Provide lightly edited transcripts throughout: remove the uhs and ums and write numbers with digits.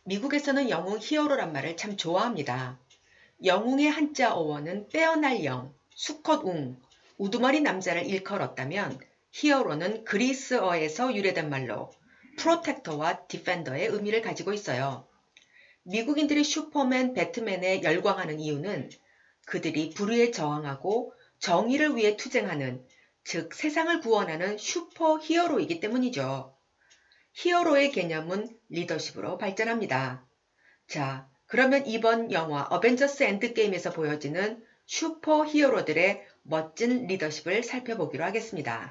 미국에서는 영웅 히어로란 말을 참 좋아합니다. 영웅의 한자 어원은 빼어날 영, 수컷 웅, 우두머리 남자를 일컬었다면 히어로는 그리스어에서 유래된 말로 프로텍터와 디펜더의 의미를 가지고 있어요. 미국인들이 슈퍼맨, 배트맨에 열광하는 이유는 그들이 불의에 저항하고 정의를 위해 투쟁하는, 즉 세상을 구원하는 슈퍼 히어로이기 때문이죠. 히어로의 개념은 리더십으로 발전합니다. 자, 그러면 이번 영화 어벤져스 엔드게임에서 보여지는 슈퍼 히어로들의 멋진 리더십을 살펴보기로 하겠습니다.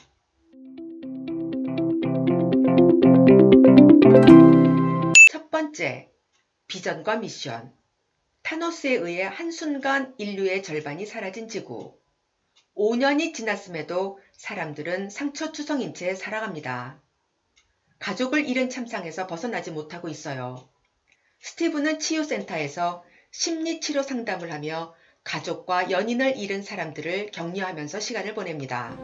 첫 번째, 비전과 미션. 타노스에 의해 한순간 인류의 절반이 사라진 지구. 5년이 지났음에도 사람들은 상처투성인 채 살아갑니다. 가족을 잃은 참상에서 벗어나지 못하고 있어요. 스티브는 치유센터에서 심리치료 상담을 하며 가족과 연인을 잃은 사람들을 격려하면서 시간을 보냅니다.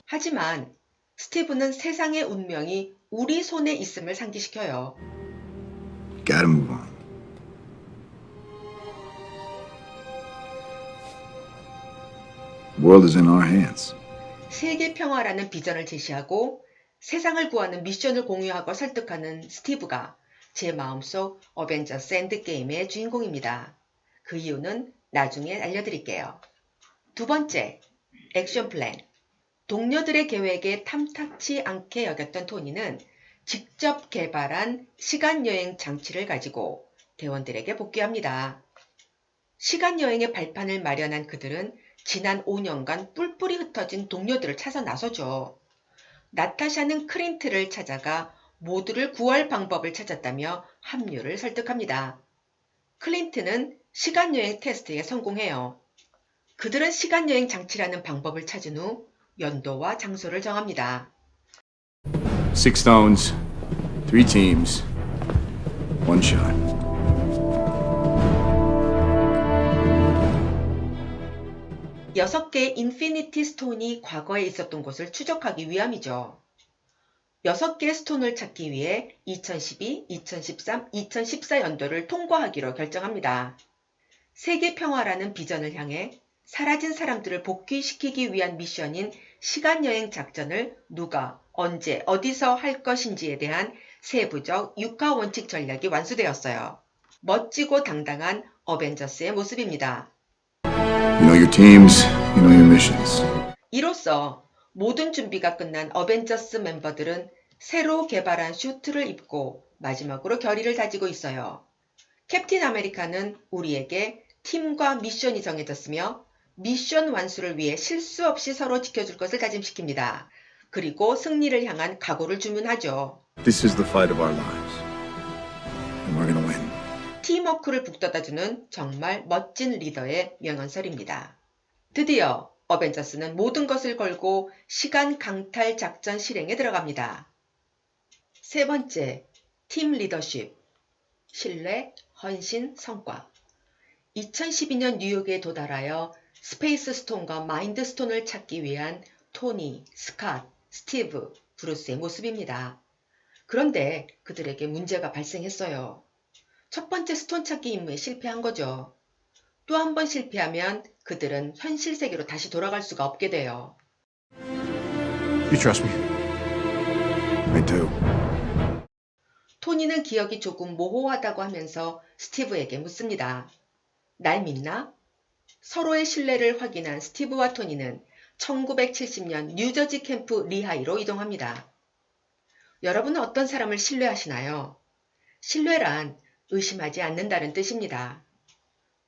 하지만 스티브는 세상의 운명이 우리 손에 있음을 상기시켜요. Gotta move on. The world is in our hands. 세계 평화라는 비전을 제시하고 세상을 구하는 미션을 공유하고 설득하는 스티브가 제 마음속 어벤져스 엔드게임의 주인공입니다. 그 이유는 나중에 알려드릴게요. 두 번째, 액션 플랜. 동료들의 계획에 탐탁치 않게 여겼던 토니는 직접 개발한 시간여행 장치를 가지고 대원들에게 복귀합니다. 시간여행의 발판을 마련한 그들은 지난 5년간 뿔뿔이 흩어진 동료들을 찾아 나서죠. 나타샤는 클린트를 찾아가 모두를 구할 방법을 찾았다며 합류를 설득합니다. 클린트는 시간여행 테스트에 성공해요. 그들은 시간여행 장치라는 방법을 찾은 후 연도와 장소를 정합니다. 6 stones, 3 teams, 1 shot. 여섯 개의 인피니티 스톤이 과거에 있었던 곳을 추적하기 위함이죠. 6개의 스톤을 찾기 위해 2012, 2013, 2014 연도를 통과하기로 결정합니다. 세계 평화라는 비전을 향해 사라진 사람들을 복귀시키기 위한 미션인 시간여행 작전을 누가, 언제, 어디서 할 것인지에 대한 세부적 6화 원칙 전략이 완수되었어요. 멋지고 당당한 어벤져스의 모습입니다. You know your teams, you know your missions. 이로써 모든 준비가 끝난 어벤져스 멤버들은 새로 개발한 슈트를 입고 마지막으로 결의를 다지고 있어요. 캡틴 아메리카는 우리에게 팀과 미션이 정해졌으며 미션 완수를 위해 실수 없이 서로 지켜줄 것을 다짐시킵니다. 그리고 승리를 향한 각오를 주문하죠. This is the fight of our lives. And we're gonna win. 팀워크를 북돋아주는 정말 멋진 리더의 명언설입니다. 드디어 어벤져스는 모든 것을 걸고 시간 강탈 작전 실행에 들어갑니다. 세 번째, 팀 리더십. 신뢰, 헌신, 성과. 2012년 뉴욕에 도달하여 스페이스 스톤과 마인드 스톤을 찾기 위한 토니, 스캇, 스티브, 브루스의 모습입니다. 그런데 그들에게 문제가 발생했어요. 첫 번째 스톤 찾기 임무에 실패한 거죠. 또 한 번 실패하면 그들은 현실 세계로 다시 돌아갈 수가 없게 돼요. You trust me? I do. 토니는 기억이 조금 모호하다고 하면서 스티브에게 묻습니다. 날 믿나? 서로의 신뢰를 확인한 스티브와 토니는 1970년 뉴저지 캠프 리하이로 이동합니다. 여러분은 어떤 사람을 신뢰하시나요? 신뢰란 의심하지 않는다는 뜻입니다.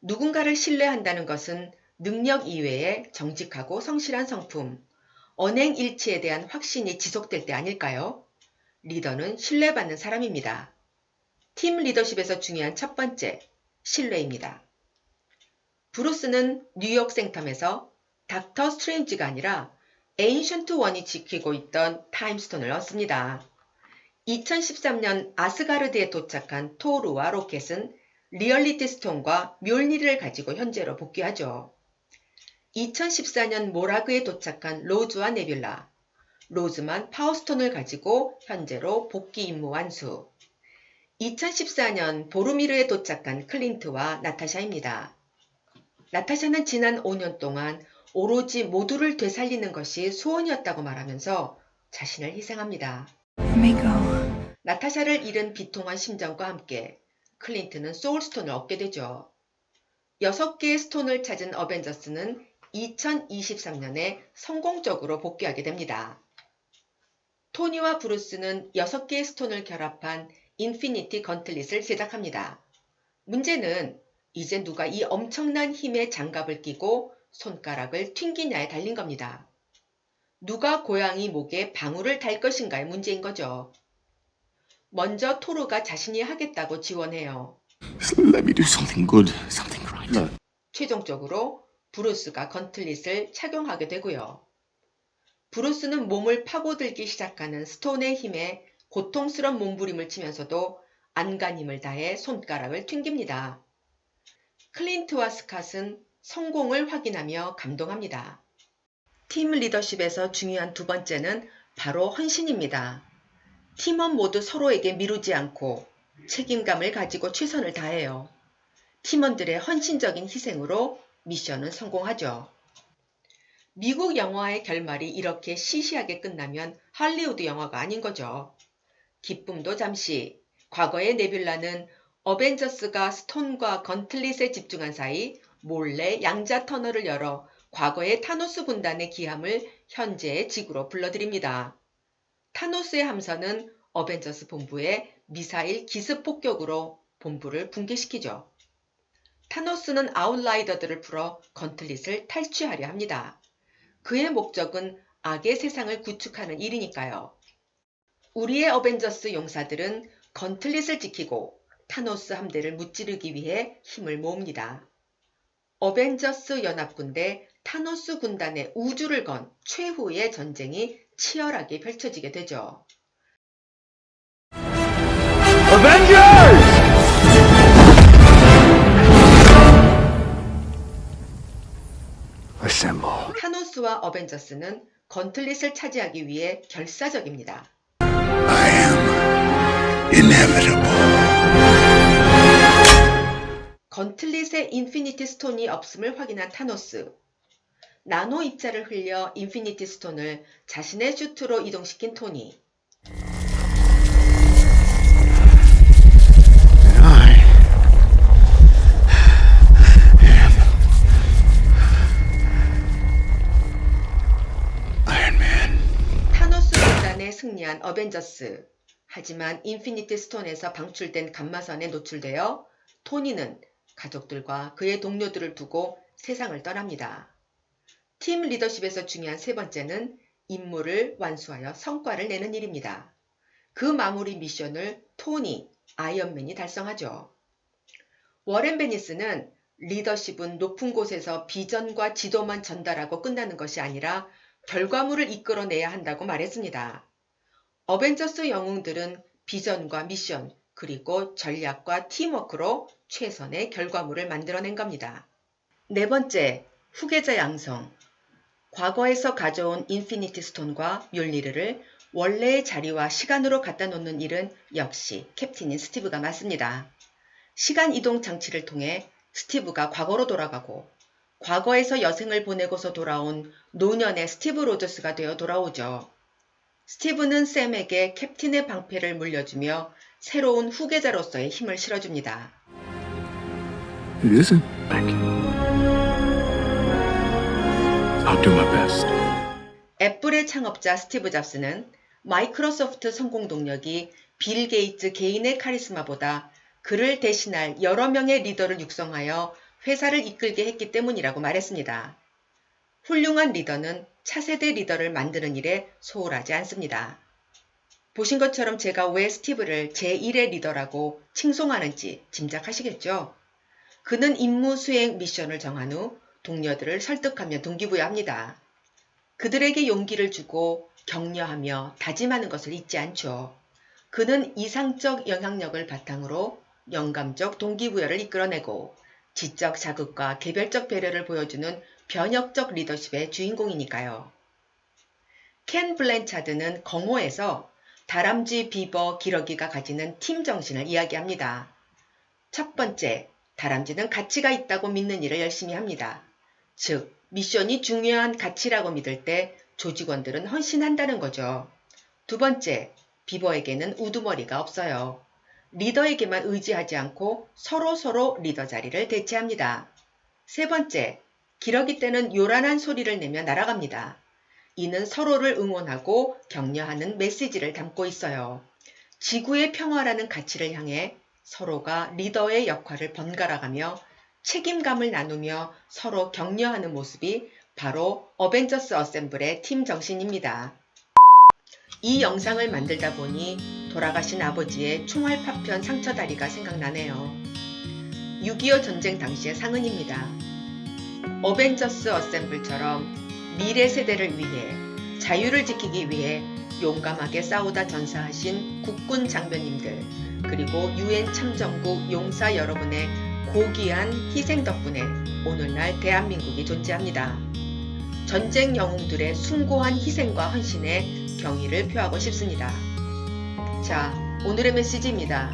누군가를 신뢰한다는 것은 능력 이외에 정직하고 성실한 성품, 언행일치에 대한 확신이 지속될 때 아닐까요? 리더는 신뢰받는 사람입니다. 팀 리더십에서 중요한 첫 번째, 신뢰입니다. 브루스는 뉴욕 생텀에서 닥터 스트레인지가 아니라 에인션트 원이 지키고 있던 타임스톤을 얻습니다. 2013년 아스가르드에 도착한 토르와 로켓은 리얼리티 스톤과 묠니를 가지고 현재로 복귀하죠. 2014년 모라그에 도착한 로즈와 네뷸라, 로즈만 파워스톤을 가지고 현재로 복귀 임무 완수. 2014년 보르미르에 도착한 클린트와 나타샤입니다. 나타샤는 지난 5년 동안 오로지 모두를 되살리는 것이 소원이었다고 말하면서 자신을 희생합니다. 나타샤를 잃은 비통한 심정과 함께 클린트는 소울스톤을 얻게 되죠. 6개의 스톤을 찾은 어벤져스는 2023년에 성공적으로 복귀하게 됩니다. 토니와 브루스는 6개의 스톤을 결합한 인피니티 건틀릿을 제작합니다. 문제는 이제 누가 이 엄청난 힘의 장갑을 끼고 손가락을 튕기냐에 달린 겁니다. 누가 고양이 목에 방울을 달 것인가의 문제인 거죠. 먼저 토르가 자신이 하겠다고 지원해요. Let me do something good, something right. 최종적으로 브루스가 건틀릿을 착용하게 되고요. 브루스는 몸을 파고들기 시작하는 스톤의 힘에 고통스러운 몸부림을 치면서도 안간힘을 다해 손가락을 튕깁니다. 클린트와 스캇은 성공을 확인하며 감동합니다. 팀 리더십에서 중요한 두 번째는 바로 헌신입니다. 팀원 모두 서로에게 미루지 않고 책임감을 가지고 최선을 다해요. 팀원들의 헌신적인 희생으로 미션은 성공하죠. 미국 영화의 결말이 이렇게 시시하게 끝나면 할리우드 영화가 아닌 거죠. 기쁨도 잠시. 과거의 네뷸라는 어벤져스가 스톤과 건틀릿에 집중한 사이 몰래 양자 터널을 열어 과거의 타노스 군단의 기함을 현재의 지구로 불러들입니다. 타노스의 함선은 어벤져스 본부에 미사일 기습 폭격으로 본부를 붕괴시키죠. 타노스는 아웃라이더들을 풀어 건틀릿을 탈취하려 합니다. 그의 목적은 악의 세상을 구축하는 일이니까요. 우리의 어벤져스 용사들은 건틀릿을 지키고 타노스 함대를 무찌르기 위해 힘을 모읍니다. 어벤져스 연합군대 타노스 군단의 우주를 건 최후의 전쟁이 치열하게 펼쳐지게 되죠. Avengers! Assemble. 타노스와 어벤져스는 건틀릿을 차지하기 위해 결사적입니다. I am inevitable. 건틀릿의 인피니티 스톤이 없음을 확인한 타노스. 나노 입자를 흘려 인피니티 스톤을 자신의 슈트로 이동시킨 토니. I am Iron Man. 타노스 군단에 승리한 어벤져스. 하지만 인피니티 스톤에서 방출된 감마선에 노출되어 토니는 가족들과 그의 동료들을 두고 세상을 떠납니다. 팀 리더십에서 중요한 세 번째는 임무를 완수하여 성과를 내는 일입니다. 그 마무리 미션을 토니, 아이언맨이 달성하죠. 워렌 베니스는 리더십은 높은 곳에서 비전과 지도만 전달하고 끝나는 것이 아니라 결과물을 이끌어내야 한다고 말했습니다. 어벤져스 영웅들은 비전과 미션, 그리고 전략과 팀워크로 최선의 결과물을 만들어낸 겁니다. 네 번째, 후계자 양성. 과거에서 가져온 인피니티 스톤과 뮬리르를 원래의 자리와 시간으로 갖다 놓는 일은 역시 캡틴인 스티브가 맡습니다. 시간 이동 장치를 통해 스티브가 과거로 돌아가고 과거에서 여생을 보내고서 돌아온 노년의 스티브 로저스가 되어 돌아오죠. 스티브는 샘에게 캡틴의 방패를 물려주며 새로운 후계자로서의 힘을 실어줍니다. It isn't. Thank you. I'll do my best. 애플의 창업자 스티브 잡스는 마이크로소프트 성공 동력이 빌 게이츠 개인의 카리스마보다 그를 대신할 여러 명의 리더를 육성하여 회사를 이끌게 했기 때문이라고 말했습니다. 훌륭한 리더는 차세대 리더를 만드는 일에 소홀하지 않습니다. 보신 것처럼 제가 왜 스티브를 제1의 리더라고 칭송하는지 짐작하시겠죠? 그는 임무 수행 미션을 정한 후 동료들을 설득하며 동기부여합니다. 그들에게 용기를 주고 격려하며 다짐하는 것을 잊지 않죠. 그는 이상적 영향력을 바탕으로 영감적 동기부여를 이끌어내고 지적 자극과 개별적 배려를 보여주는 변혁적 리더십의 주인공이니까요. 켄 블랜차드는 공허에서 다람쥐, 비버, 기러기가 가지는 팀 정신을 이야기합니다. 첫 번째, 다람쥐는 가치가 있다고 믿는 일을 열심히 합니다. 즉, 미션이 중요한 가치라고 믿을 때 조직원들은 헌신한다는 거죠. 두 번째, 비버에게는 우두머리가 없어요. 리더에게만 의지하지 않고 서로 리더 자리를 대체합니다. 세 번째, 기러기 때는 요란한 소리를 내며 날아갑니다. 이는 서로를 응원하고 격려하는 메시지를 담고 있어요. 지구의 평화라는 가치를 향해 서로가 리더의 역할을 번갈아가며 책임감을 나누며 서로 격려하는 모습이 바로 어벤져스 어셈블의 팀 정신입니다. 이 영상을 만들다 보니 돌아가신 아버지의 총알 파편 상처다리가 생각나네요. 6.25 전쟁 당시의 상흔입니다. 어벤져스 어셈블처럼 미래 세대를 위해 자유를 지키기 위해 용감하게 싸우다 전사하신 국군 장병님들 그리고 UN 참전국 용사 여러분의 고귀한 희생 덕분에 오늘날 대한민국이 존재합니다. 전쟁 영웅들의 숭고한 희생과 헌신에 경의를 표하고 싶습니다. 자, 오늘의 메시지입니다.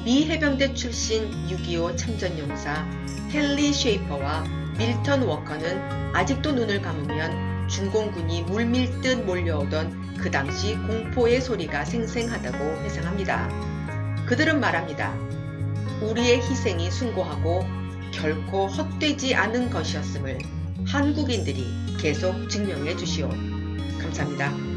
미 해병대 출신 6.25 참전용사 헨리 쉐이퍼와 밀턴 워커는 아직도 눈을 감으면 중공군이 물밀듯 몰려오던 그 당시 공포의 소리가 생생하다고 회상합니다. 그들은 말합니다. 우리의 희생이 숭고하고 결코 헛되지 않은 것이었음을 한국인들이 계속 증명해 주시오. 감사합니다.